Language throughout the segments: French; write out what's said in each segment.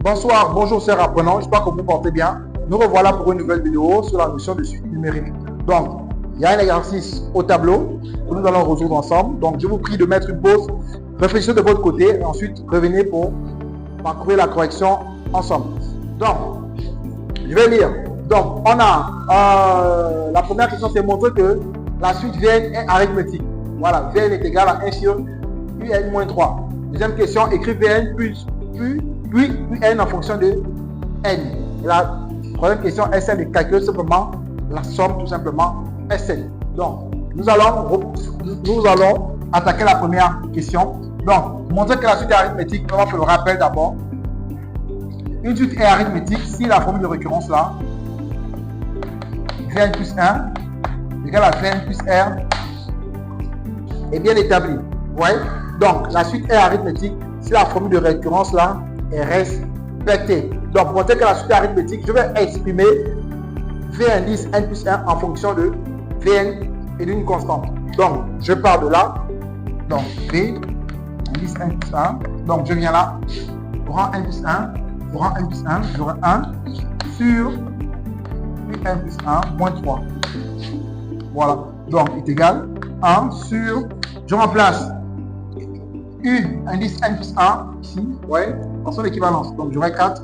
Bonsoir, bonjour chers apprenants, j'espère que vous portez bien. Nous revoilà pour une nouvelle vidéo sur la notion de suite numérique. Donc, il y a un exercice au tableau que nous allons résoudre ensemble. Donc, je vous prie de mettre une pause, réfléchissez de votre côté et ensuite revenez pour parcourir la correction ensemble. Donc, je vais lire. Donc, on a la première question, c'est montrer que la suite Vn est arithmétique. Voilà, Vn est égal à 1 sur Un-3. Deuxième question, écris Vn puis Un en fonction de N. Et la troisième question, Sn de calculer simplement la somme, tout simplement, Sn. Donc, nous allons attaquer la première question. Donc, montrer que la suite est arithmétique, on va faire le rappel d'abord. Une suite est arithmétique si la formule de récurrence là, Vn plus 1 égale à Vn plus R est bien établie. Ouais. Donc, la suite est arithmétique si la formule de récurrence là est respectée. Donc, pour montrer que la suite est arithmétique, je vais exprimer V indice N plus 1 en fonction de Vn et d'une constante. Donc, je pars de là. Donc, V indice N plus 1. Donc, je viens là. Rang N plus 1. Rang N plus 1. J'aurai 1 sur N plus 1 moins 3. Voilà. Donc, est égal 1 sur... Je remplace U indice N plus 1 ici. Ouais. En son équivalence. Donc, j'aurai 4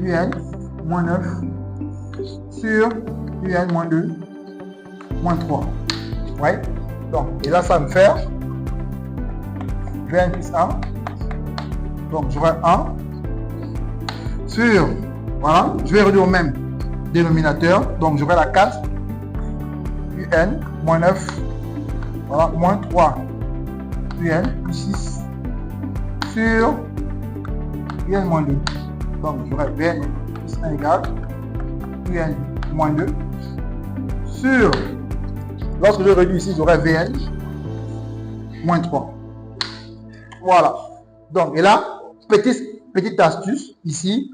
UN moins 9 sur UN moins 2 moins 3. Ouais. Donc, et là, ça va me faire Vn plus 1. Donc, j'aurai 1 sur, voilà, je vais réduire au même dénominateur. Donc, j'aurai la 4 UN moins 9, voilà, moins 3 UN plus 6 sur UN moins 2. Donc, j'aurai Vn plus 1 égale UN moins 2 sur, lorsque je réduis ici, j'aurai Vn moins 3. Voilà. Donc, et là, petite astuce ici,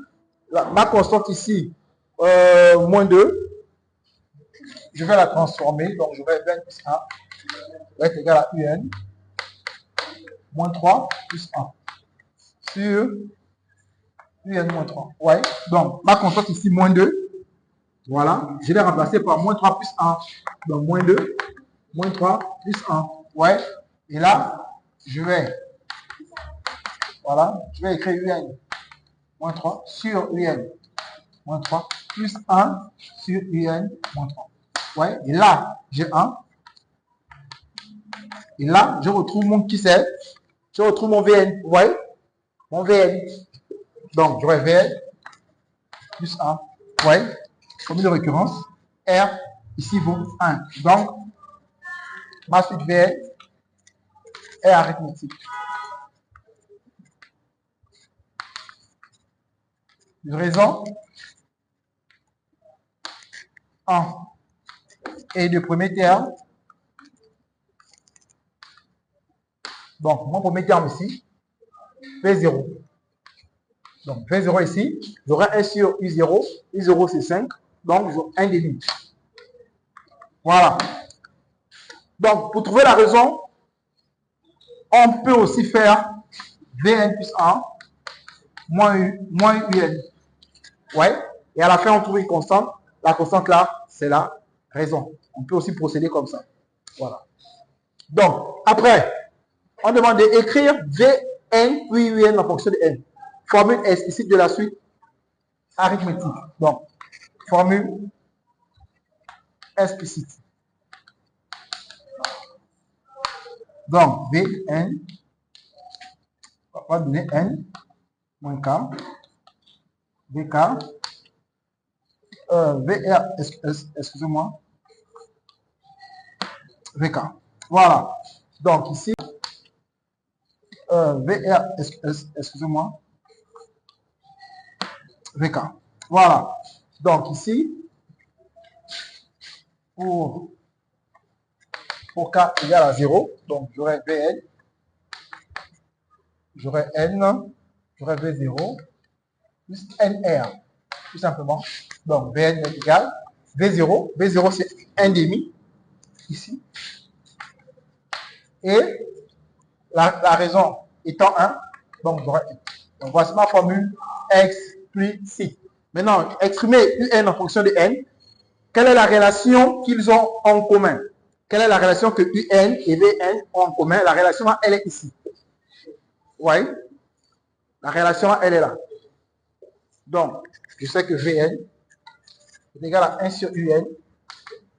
ma constante ici, moins 2, je vais la transformer. Donc, j'aurai Vn plus 1 va être égal à Un moins 3 plus 1 sur Un moins 3. Ouais. Donc, ma constante ici, moins 2. Voilà. Je l'ai remplacé par moins 3 plus 1. Donc, moins 2, moins 3 plus 1. Ouais. Et là, je vais, voilà, je vais écrire Un moins 3 sur Un moins 3 plus 1 sur Un moins 3. Ouais. Et là, j'ai 1. Et là, je retrouve mon qui c'est. Je retrouve mon Vn. Vous voyez? Mon Vn. Donc, j'aurai Vn plus 1. Vous voyez? Formule de récurrence. R, ici, vaut 1. Donc, ma suite Vn est arithmétique. Raison 1 et le premier terme. Donc, mon premier terme ici, V0. Donc, V0 ici, j'aurai 1 sur U0. U0, c'est 5. Donc, j'aurai 1 demi. Voilà. Donc, pour trouver la raison, on peut aussi faire Vn plus 1 moins Un. Ouais. Et à la fin, on trouve une constante. La constante là, c'est la raison. On peut aussi procéder comme ça. Voilà. Donc, après, on demande d'écrire Vn puis Un en fonction de N. Formule explicite de la suite arithmétique. Donc, formule explicite. Donc, Vn, on va donner N moins K, Vk, Vr, excusez-moi, Vk. Voilà. Donc, ici, Vr, excusez-moi, Vk. Voilà. Donc, ici, pour K égale à 0, donc j'aurai Vn, j'aurai N, j'aurai V0, plus NR, tout simplement. Donc, Vn est égal V0. V0, c'est 1 demi, ici. Et la raison étant 1, donc j'aurai 1. Donc, voici ma formule explicite. Maintenant, exprimer UN en fonction de N. Quelle est la relation qu'ils ont en commun? Quelle est la relation que UN et VN ont en commun? La relation, elle est ici. Vous voyez? La relation, elle est là. Donc, je sais que VN est égal à 1 sur UN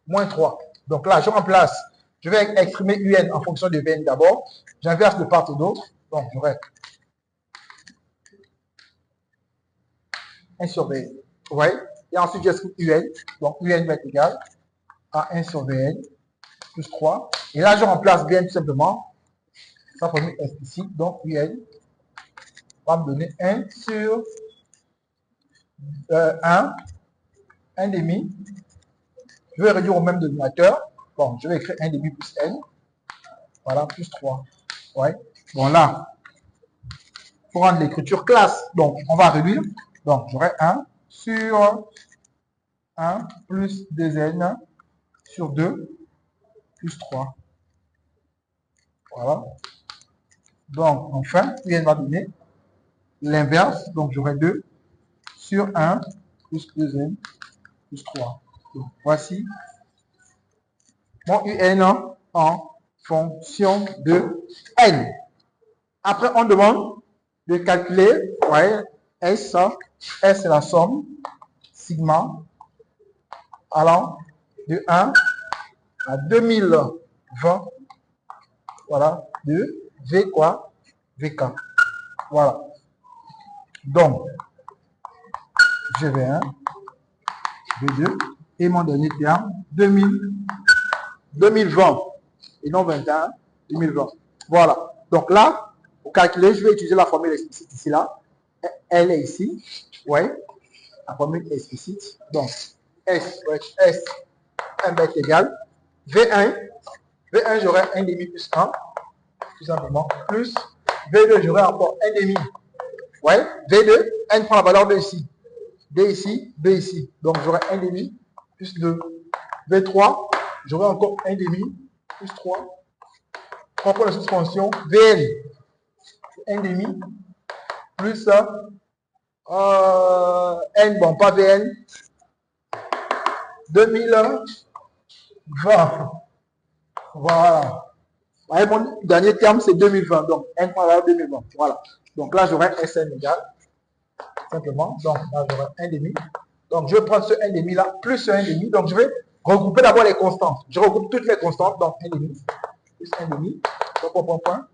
moins 3. Donc là, je remplace. Je vais exprimer UN en fonction de VN d'abord. J'inverse de part et d'autre. Donc, j'aurai 1 sur VN. Vous voyez? Et ensuite, j'exprime UN. Donc, UN va être égal à 1 sur VN plus 3. Et là, je remplace VN tout simplement. Ça formule explicite. Donc, UN va me donner 1 sur 1 demi. Je vais réduire au même dénominateur. Bon, je vais écrire 1 demi plus N. Voilà, plus 3. Ouais. Bon, là, pour rendre l'écriture classe, donc, on va réduire. Donc, j'aurai 1 sur 1 plus 2N sur 2 plus 3. Voilà. Donc, enfin, UN va donner l'inverse. Donc, j'aurai 2 sur 1 plus 2N plus 3. Donc, voici mon UN en fonction de N. Après, on demande de calculer, vous voyez, S. S, c'est la somme sigma allant de 1 à 2020. Voilà, de V quoi? VK. Voilà. Donc, V1, V2, et mon dernier terme, 2020, et non 21, 2020. Voilà. Donc là, pour calculer, je vais utiliser la formule explicite ici, là. Elle est ici. Oui. La formule explicite. Donc, S, M va être égal. V1, j'aurai 1 demi plus 1, tout simplement, plus V2, j'aurai encore 1 demi. Ouais, V2, N prend la valeur de ici. D ici, B ici. Donc, j'aurai 1 demi plus 2. V3, j'aurai encore 1 demi plus 3. On prend la suspension. VN, 1 demi plus N, bon, pas VN. 2020. Voilà. Voyez, mon dernier terme, c'est 2020. Donc, N prend la valeur 2020. Voilà. Donc là, j'aurai SN égal. Simplement. Donc là, j'aurai 1 demi. Donc, je vais prendre ce 1 demi là, plus ce 1 demi. Donc, je vais regrouper d'abord les constantes. Je regroupe toutes les constantes. Donc, 1 demi, plus 1 demi. Donc, point,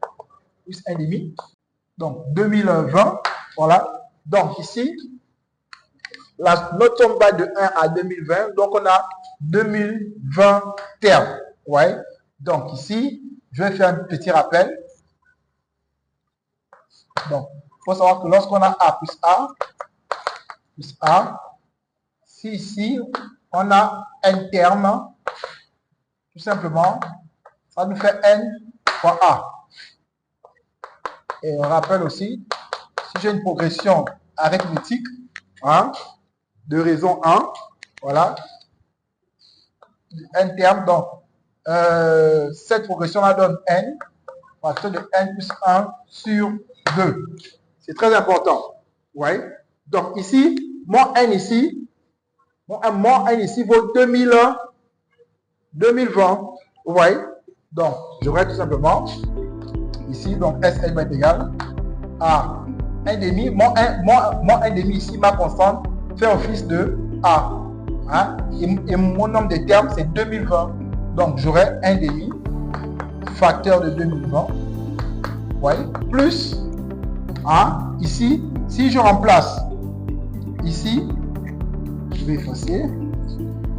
plus 1 demi. Donc, 2020. Voilà. Donc, ici, notre somme va de 1 à 2020. Donc, on a 2020 termes. Ouais. Donc, ici, je vais faire un petit rappel. Donc, il faut savoir que lorsqu'on a A, si ici, on a N termes, tout simplement, ça nous fait N fois A. Et on rappelle aussi, si j'ai une progression arithmétique, hein, de raison 1, voilà, N termes, donc, cette progression-là donne N, à partir de N plus 1 sur 2. C'est très important. Ouais. Donc ici, mon N ici, mon N ici vaut 2020. Vous voyez? Donc, j'aurai tout simplement ici, donc SN va être égal à 1 demi. Mon 1 demi ici, ma constante, fait office de A. Hein? Et mon nombre de termes, c'est 2020. Donc, j'aurai 1 demi, facteur de 2020. Ouais. Plus A, ici, si je remplace ici, je vais effacer.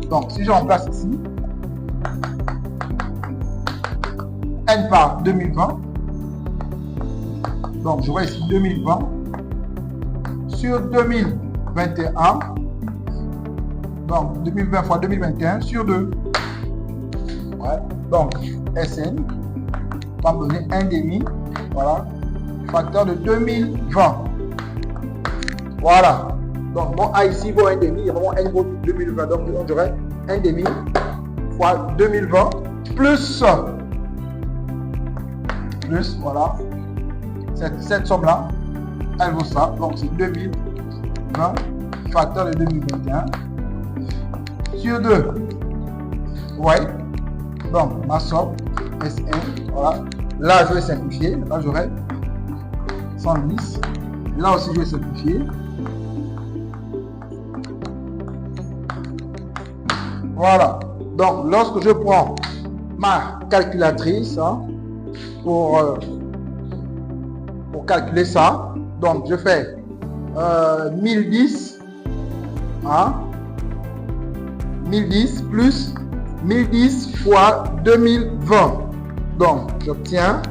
Donc, si je remplace ici, N par 2020. Donc, j'aurai ici 2020 sur 2021. Donc, 2020 fois 2021 sur 2. Ouais. Donc, SN va me donner 1 demi. Voilà. Facteur de 2020. Voilà. Donc, mon A ici vaut 1 demi, et mon N vaut 2020. Donc, j'aurai 1 demi fois 2020 plus, voilà, cette somme-là. elle vaut ça. Donc c'est 2020 facteur de 2021 sur 2. Ouais. Donc ma somme SN, voilà. Là je vais simplifier. Là j'aurai 110. Là aussi je vais simplifier. Voilà. Donc lorsque je prends ma calculatrice pour calculer ça, donc je fais 1010 1010 plus 1010 fois 2020. Donc j'obtiens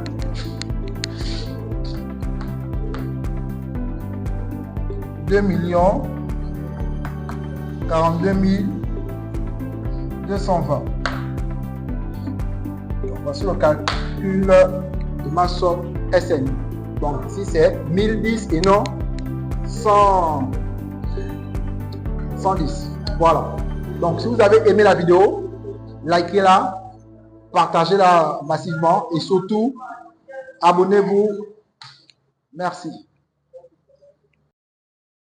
2 042 220. Donc voici le calcul de ma somme SN. Donc ici c'est 1010 et non 110. Voilà. Donc si vous avez aimé la vidéo, likez-la, partagez-la massivement et surtout abonnez-vous. Merci.